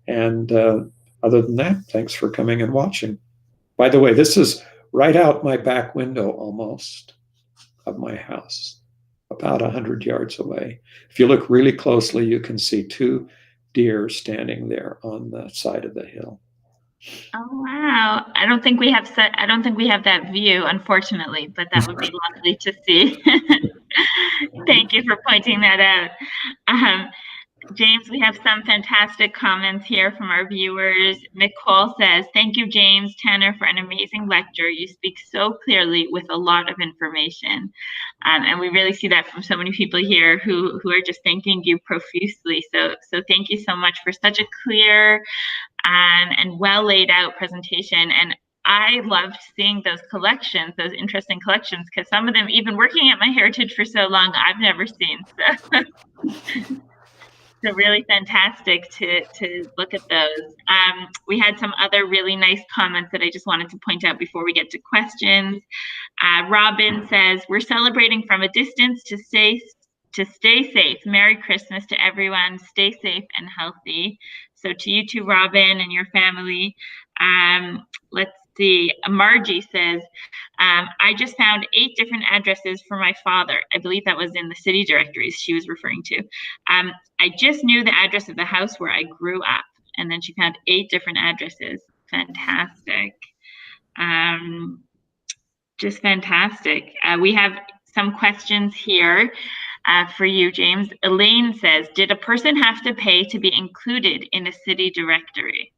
And other than that, thanks for coming and watching. By the way, this is right out my back window almost of my house, about 100 yards away. If you look really closely, you can see 2 deer standing there on the side of the hill. Oh wow! I don't think we have that view, unfortunately, but that would be lovely to see. Thank you for pointing that out. James, we have some fantastic comments here from our viewers. Nicole says, "Thank you, James Tanner, for an amazing lecture. You speak so clearly with a lot of information." And we really see that from so many people here who are just thanking you profusely. So thank you so much for such a clear and well laid out presentation. And I loved seeing those collections, those interesting collections, because some of them, even working at MyHeritage for so long, I've never seen. So really fantastic to look at those. We had some other really nice comments that I just wanted to point out before we get to questions. Robin says, "We're celebrating from a distance to stay safe. Merry Christmas to everyone. Stay safe and healthy." So to you too, Robin, and your family. Let's see. Margie says, "I just found 8 different addresses for my father." I believe that was in the city directories she was referring to. "I just knew the address of the house where I grew up." And then she found 8 different addresses. Fantastic. Just fantastic. We have some questions here for you, James. Elaine says, "Did a person have to pay to be included in a city directory?"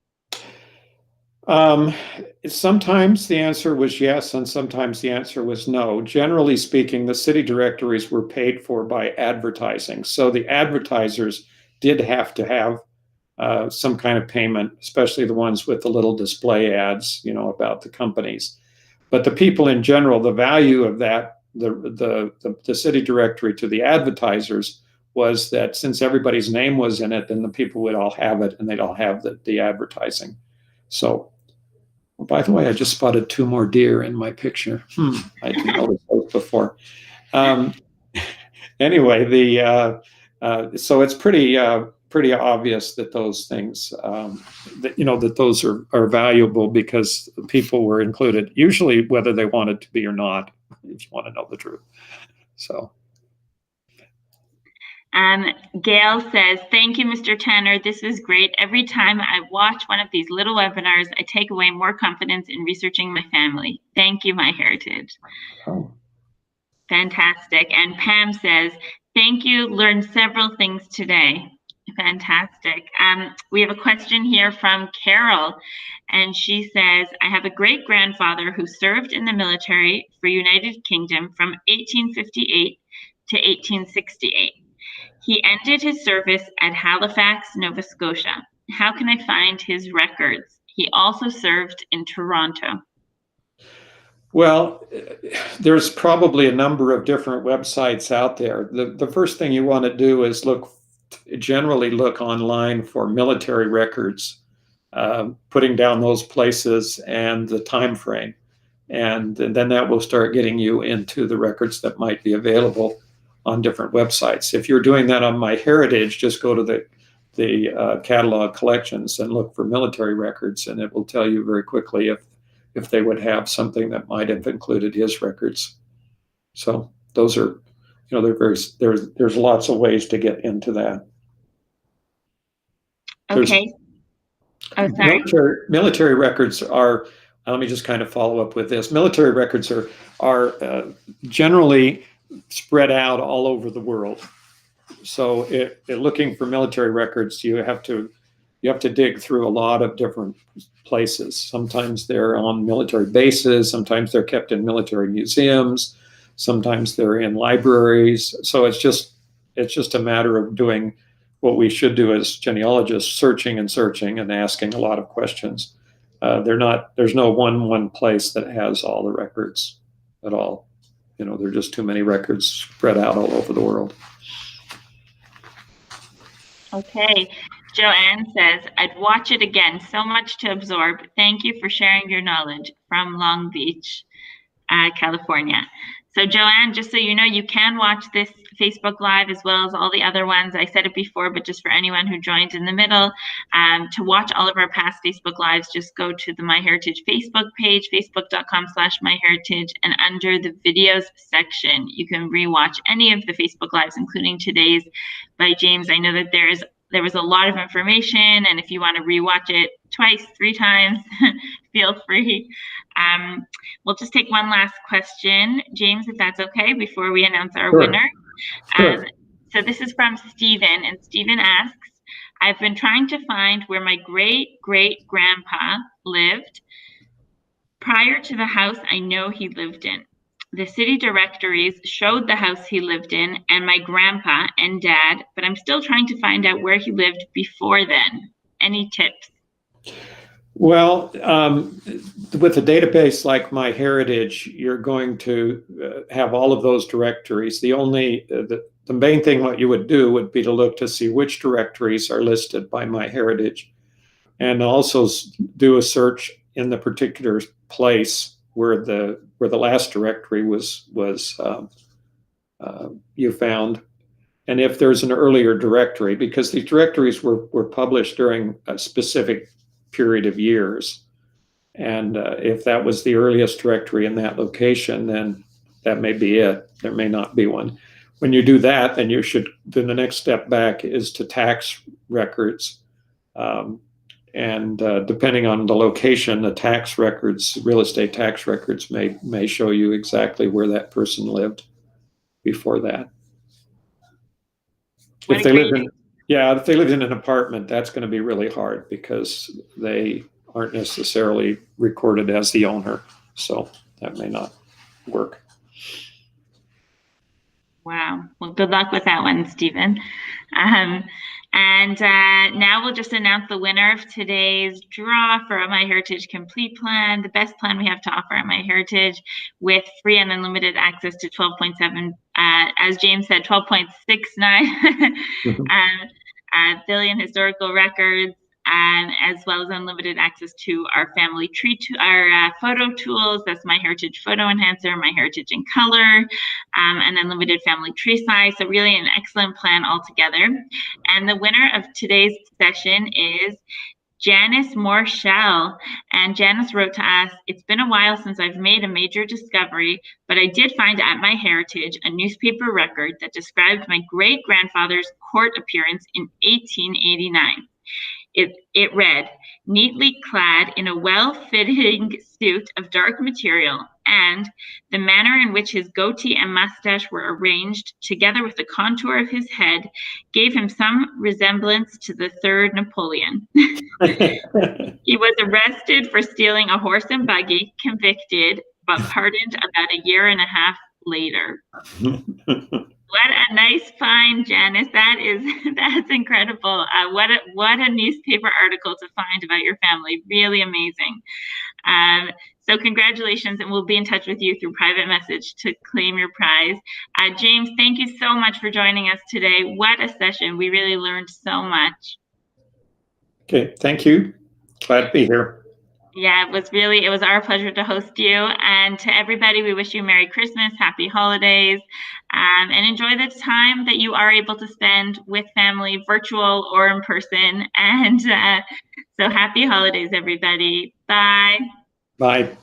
Sometimes the answer was yes, and sometimes the answer was no. Generally speaking, the city directories were paid for by advertising. So the advertisers did have to have some kind of payment, especially the ones with the little display ads, about the companies. But the people in general, the value of that, the city directory to the advertisers was that since everybody's name was in it, then the people would all have it, and they'd all have the advertising. So, by the way, I just spotted 2 more deer in my picture. I didn't notice those before. Anyway, so it's pretty obvious that those things, that those are valuable because people were included, usually whether they wanted to be or not, if you want to know the truth. So. Gail says, "Thank you, Mr. Tanner. This was great. Every time I watch one of these little webinars, I take away more confidence in researching my family. Thank you, MyHeritage." Oh. Fantastic. And Pam says, "Thank you. Learned several things today." Fantastic. We have a question here from Carol, and she says, "I have a great-grandfather who served in the military for United Kingdom from 1858 to 1868. He ended his service at Halifax, Nova Scotia. How can I find his records? He also served in Toronto." Well, there's probably a number of different websites out there. The first thing you want to do is generally look online for military records, putting down those places and the time frame. And then that will start getting you into the records that might be available on different websites. If you're doing that on MyHeritage, just go to the catalog collections and look for military records, and it will tell you very quickly if they would have something that might have included his records. So those are, there's lots of ways to get into that. Okay. Oh, sorry. Military records are, let me just kind of follow up with this. Military records are generally spread out all over the world. So looking for military records, you have to dig through a lot of different places. Sometimes they're on military bases, sometimes they're kept in military museums, sometimes they're in libraries. So it's just a matter of doing what we should do as genealogists, searching and asking a lot of questions. There's no one place that has all the records at all. There are just too many records spread out all over the world. Okay. Joanne says, I'd watch it again. So much to absorb. Thank you for sharing your knowledge from Long Beach, California. So Joanne, just so you know, you can watch this Facebook Live as well as all the other ones. I said it before, but just for anyone who joined in the middle, to watch all of our past Facebook Lives, just go to the MyHeritage Facebook page, facebook.com/MyHeritage, and under the videos section, you can rewatch any of the Facebook Lives, including today's by James. I know that there was a lot of information, and if you want to rewatch it twice, 3 times, feel free. We'll just take one last question, James, if that's okay, before we announce our winner. Sure. So this is from Stephen, and Stephen asks, I've been trying to find where my great-great-grandpa lived prior to the house I know he lived in. The city directories showed the house he lived in and my grandpa and dad, but I'm still trying to find out where he lived before then. Any tips? Well, with a database like MyHeritage, you're going to have all of those directories. The main thing what you would do would be to look to see which directories are listed by MyHeritage, and also do a search in the particular place where the last directory was you found. And if there's an earlier directory, because these directories were published during a specific period of years, and if that was the earliest directory in that location, then that may be it. There may not be one. When you do that, then the next step back is to tax records, and depending on the location, the tax records, real estate tax records, may show you exactly where that person lived before that. If they lived in an apartment, that's going to be really hard because they aren't necessarily recorded as the owner. So that may not work. Wow. Well, good luck with that one, Stephen. And now we'll just announce the winner of today's draw for a MyHeritage Complete Plan, the best plan we have to offer at MyHeritage, with free and unlimited access to 12.7, as James said, 12.69 billion historical records, as well as unlimited access to our family tree, our photo tools. That's MyHeritage Photo Enhancer, MyHeritage in Color, and unlimited family tree size. So really an excellent plan altogether. And the winner of today's session is Janice Morshell. And Janice wrote to us, it's been a while since I've made a major discovery, but I did find at MyHeritage a newspaper record that described my great-grandfather's court appearance in 1889. It read, neatly clad in a well-fitting suit of dark material, and the manner in which his goatee and mustache were arranged, together with the contour of his head, gave him some resemblance to the third Napoleon. He was arrested for stealing a horse and buggy, convicted, but pardoned about a year and a half later. What a nice find, Janice. That's incredible. What a newspaper article to find about your family. Really amazing. So congratulations, and we'll be in touch with you through private message to claim your prize. James, thank you so much for joining us today. What a session. We really learned so much. Okay, thank you. Glad to be here. Yeah, it was our pleasure to host you. And to everybody, we wish you Merry Christmas, Happy Holidays, and enjoy the time that you are able to spend with family, virtual or in person. And so happy holidays, everybody. Bye. Bye.